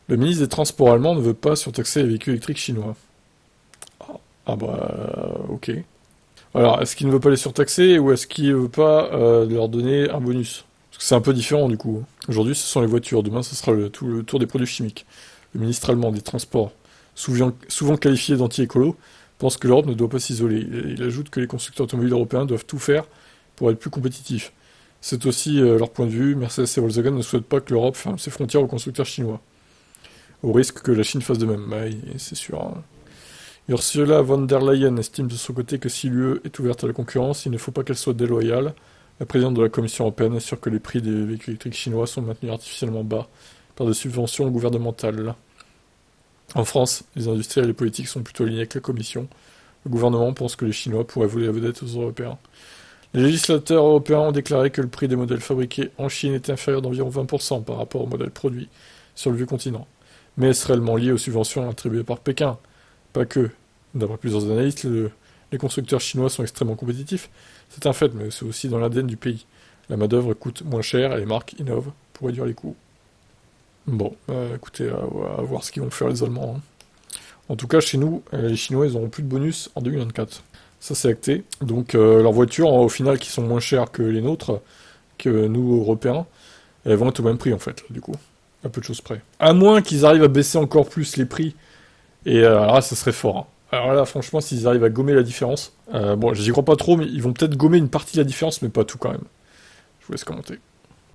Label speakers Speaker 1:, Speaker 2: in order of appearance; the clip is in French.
Speaker 1: Le ministre des Transports allemand ne veut pas surtaxer les véhicules électriques chinois. Ah bah, ok. Alors, est-ce qu'il ne veut pas les surtaxer ou est-ce qu'il ne veut pas leur donner un bonus? Parce que c'est un peu différent du coup. Aujourd'hui, ce sont les voitures. Demain, ce sera tout le tour des produits chimiques. Le ministre allemand des Transports, souvent qualifié d'anti-écolo, pense que l'Europe ne doit pas s'isoler. Il ajoute que les constructeurs automobiles européens doivent tout faire pour être plus compétitifs. C'est aussi leur point de vue. Mercedes et Volkswagen ne souhaitent pas que l'Europe ferme ses frontières aux constructeurs chinois, au risque que la Chine fasse de même. Bah, c'est sûr, hein. Ursula von der Leyen estime de son côté que si l'UE est ouverte à la concurrence, il ne faut pas qu'elle soit déloyale. La présidente de la Commission européenne assure que les prix des véhicules électriques chinois sont maintenus artificiellement bas par des subventions gouvernementales. En France, les industriels et les politiques sont plutôt alignés avec la Commission. Le gouvernement pense que les Chinois pourraient voler la vedette aux Européens. Les législateurs européens ont déclaré que le prix des modèles fabriqués en Chine était inférieur d'environ 20% par rapport aux modèles produits sur le vieux continent. Mais est-ce réellement lié aux subventions attribuées par Pékin? Pas que. D'après plusieurs analystes, les constructeurs chinois sont extrêmement compétitifs. C'est un fait, mais c'est aussi dans l'ADN du pays. La main-d'œuvre coûte moins cher et les marques innovent pour réduire les coûts. Bon, écoutez, à voir ce qu'ils vont faire les Allemands, hein. En tout cas, chez nous, les Chinois, ils n'auront plus de bonus en 2024. Ça, c'est acté. Donc, leurs voitures, au final, qui sont moins chères que les nôtres, que nous, Européens, elles vont être au même prix, en fait, du coup. À peu de choses près. À moins qu'ils arrivent à baisser encore plus les prix. Et alors là, ça serait fort, hein. Alors là, franchement, s'ils arrivent à gommer la différence... bon, j'y crois pas trop, mais ils vont peut-être gommer une partie de la différence, mais pas tout, quand même. Je vous laisse commenter.